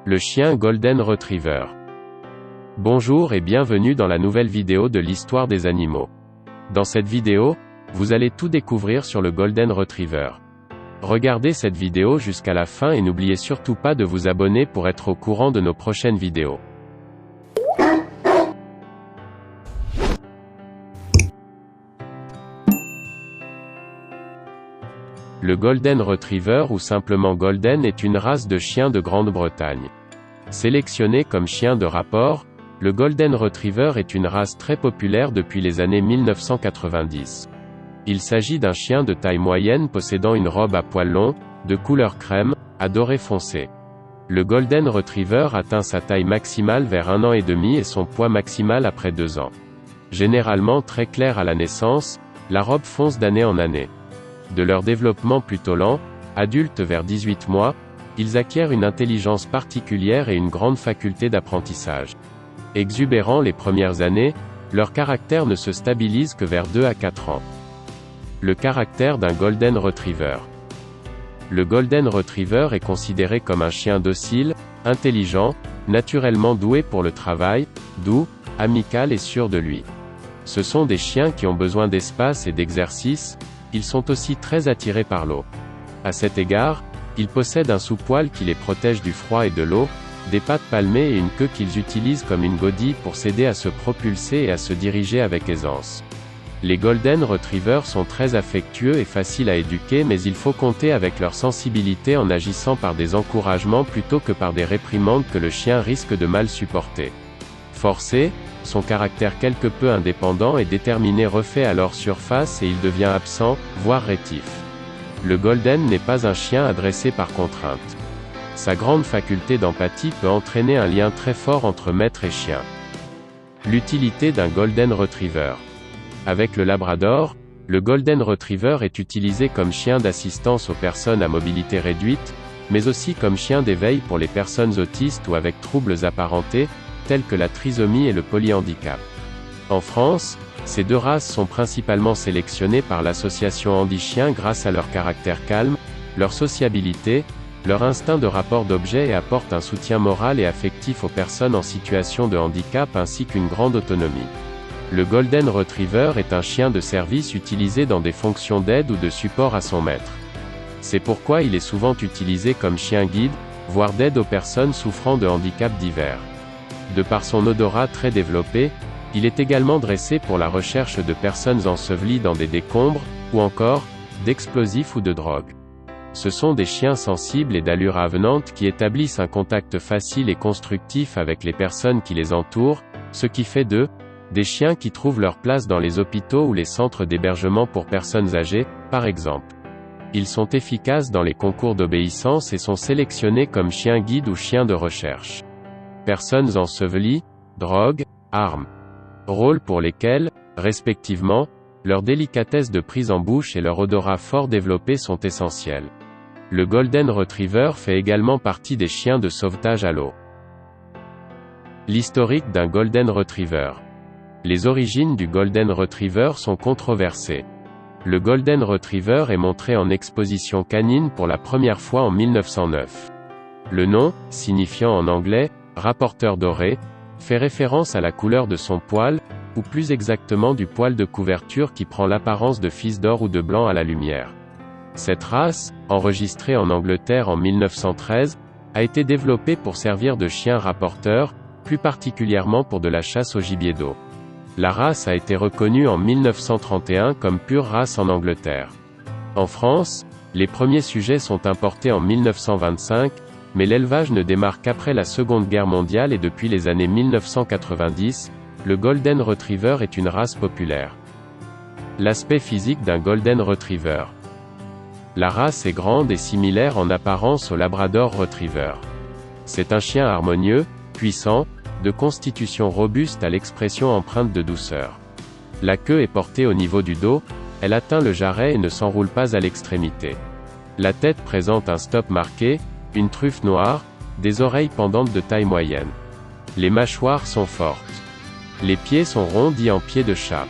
Le chien Golden Retriever. Bonjour et bienvenue dans la nouvelle vidéo de l'histoire des animaux. Dans cette vidéo, vous allez tout découvrir sur le Golden Retriever. Regardez cette vidéo jusqu'à la fin et n'oubliez surtout pas de vous abonner pour être au courant de nos prochaines vidéos. Le Golden Retriever ou simplement Golden est une race de chien de Grande-Bretagne. Sélectionné comme chien de rapport, le Golden Retriever est une race très populaire depuis les années 1990. Il s'agit d'un chien de taille moyenne possédant une robe à poils longs, de couleur crème, à doré foncé. Le Golden Retriever atteint sa taille maximale vers 1 an et demi et son poids maximal après 2 ans. Généralement très clair à la naissance, la robe fonce d'année en année. De leur développement plutôt lent, adultes vers 18 mois, ils acquièrent une intelligence particulière et une grande faculté d'apprentissage. Exubérants les premières années, leur caractère ne se stabilise que vers 2 à 4 ans. Le caractère d'un Golden Retriever. Le Golden Retriever est considéré comme un chien docile, intelligent, naturellement doué pour le travail, doux, amical et sûr de lui. Ce sont des chiens qui ont besoin d'espace et d'exercice. Ils sont aussi très attirés par l'eau. À cet égard, ils possèdent un sous-poil qui les protège du froid et de l'eau, des pattes palmées et une queue qu'ils utilisent comme une godille pour s'aider à se propulser et à se diriger avec aisance. Les Golden Retrievers sont très affectueux et faciles à éduquer, mais il faut compter avec leur sensibilité en agissant par des encouragements plutôt que par des réprimandes que le chien risque de mal supporter. Forcé, son caractère quelque peu indépendant et déterminé refait alors surface et il devient absent, voire rétif. Le Golden n'est pas un chien à dresser par contrainte. Sa grande faculté d'empathie peut entraîner un lien très fort entre maître et chien. L'utilité d'un Golden Retriever. Avec le Labrador, le Golden Retriever est utilisé comme chien d'assistance aux personnes à mobilité réduite, mais aussi comme chien d'éveil pour les personnes autistes ou avec troubles apparentés, tels que la trisomie et le polyhandicap. En France, ces deux races sont principalement sélectionnées par l'association Handi-Chien grâce à leur caractère calme, leur sociabilité, leur instinct de rapport d'objet et apportent un soutien moral et affectif aux personnes en situation de handicap ainsi qu'une grande autonomie. Le Golden Retriever est un chien de service utilisé dans des fonctions d'aide ou de support à son maître. C'est pourquoi il est souvent utilisé comme chien guide, voire d'aide aux personnes souffrant de handicaps divers. De par son odorat très développé, il est également dressé pour la recherche de personnes ensevelies dans des décombres, ou encore, d'explosifs ou de drogue. Ce sont des chiens sensibles et d'allure avenante qui établissent un contact facile et constructif avec les personnes qui les entourent, ce qui fait d'eux, des chiens qui trouvent leur place dans les hôpitaux ou les centres d'hébergement pour personnes âgées, par exemple. Ils sont efficaces dans les concours d'obéissance et sont sélectionnés comme chiens guides ou chiens de recherche. Personnes ensevelies, drogue, armes. Rôles pour lesquels, respectivement, leur délicatesse de prise en bouche et leur odorat fort développé sont essentiels. Le Golden Retriever fait également partie des chiens de sauvetage à l'eau. L'historique d'un Golden Retriever. Les origines du Golden Retriever sont controversées. Le Golden Retriever est montré en exposition canine pour la première fois en 1909. Le nom, signifiant en anglais « rapporteur doré », fait référence à la couleur de son poil, ou plus exactement du poil de couverture qui prend l'apparence de fils d'or ou de blanc à la lumière. Cette race, enregistrée en Angleterre en 1913, a été développée pour servir de chien rapporteur, plus particulièrement pour de la chasse au gibier d'eau. La race a été reconnue en 1931 comme pure race en Angleterre. En France, les premiers sujets sont importés en 1925, mais l'élevage ne démarre qu'après la Seconde Guerre mondiale et depuis les années 1990, le Golden Retriever est une race populaire. L'aspect physique d'un Golden Retriever. La race est grande et similaire en apparence au Labrador Retriever. C'est un chien harmonieux, puissant, de constitution robuste à l'expression empreinte de douceur. La queue est portée au niveau du dos, elle atteint le jarret et ne s'enroule pas à l'extrémité. La tête présente un stop marqué, une truffe noire, des oreilles pendantes de taille moyenne. Les mâchoires sont fortes. Les pieds sont ronds dits en pieds de chat.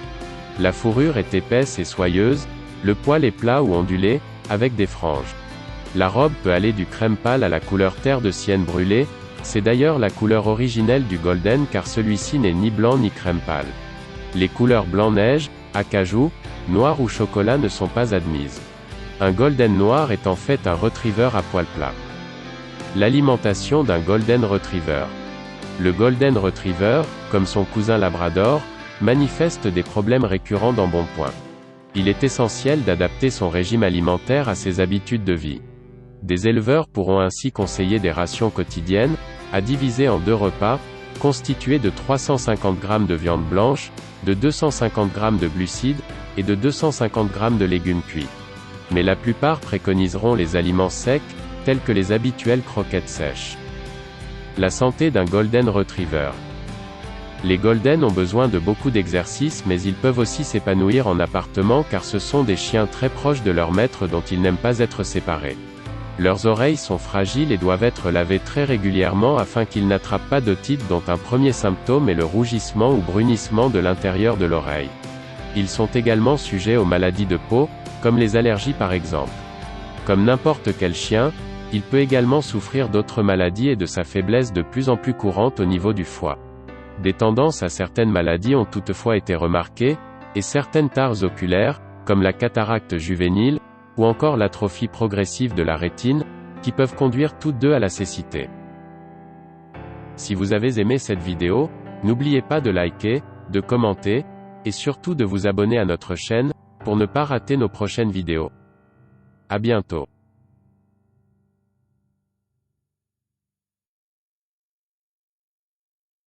La fourrure est épaisse et soyeuse, le poil est plat ou ondulé, avec des franges. La robe peut aller du crème pâle à la couleur terre de sienne brûlée, C'est d'ailleurs la couleur originelle du golden car celui-ci n'est ni blanc ni crème pâle. Les couleurs blanc-neige, acajou, noir ou chocolat ne sont pas admises. Un golden noir est en fait un retriever à poil plat. L'alimentation d'un golden retriever. Le golden retriever, comme son cousin labrador, manifeste des problèmes récurrents d'embonpoint. Il est essentiel d'adapter son régime alimentaire à ses habitudes de vie. Des éleveurs pourront ainsi conseiller des rations quotidiennes, à diviser en 2 repas, constitués de 350 g de viande blanche, de 250 g de glucides, et de 250 g de légumes cuits. Mais la plupart préconiseront les aliments secs, tels que les habituelles croquettes sèches. La santé d'un golden retriever. Les golden ont besoin de beaucoup d'exercice mais ils peuvent aussi s'épanouir en appartement car ce sont des chiens très proches de leur maître dont ils n'aiment pas être séparés. Leurs oreilles sont fragiles et doivent être lavées très régulièrement afin qu'ils n'attrapent pas d'otite dont un premier symptôme est le rougissement ou brunissement de l'intérieur de l'oreille. Ils sont également sujets aux maladies de peau, comme les allergies par exemple. Comme n'importe quel chien, il peut également souffrir d'autres maladies et de sa faiblesse de plus en plus courante au niveau du foie. Des tendances à certaines maladies ont toutefois été remarquées, et certaines tares oculaires, comme la cataracte juvénile, ou encore l'atrophie progressive de la rétine, qui peuvent conduire toutes deux à la cécité. Si vous avez aimé cette vidéo, n'oubliez pas de liker, de commenter, et surtout de vous abonner à notre chaîne, pour ne pas rater nos prochaines vidéos. À bientôt.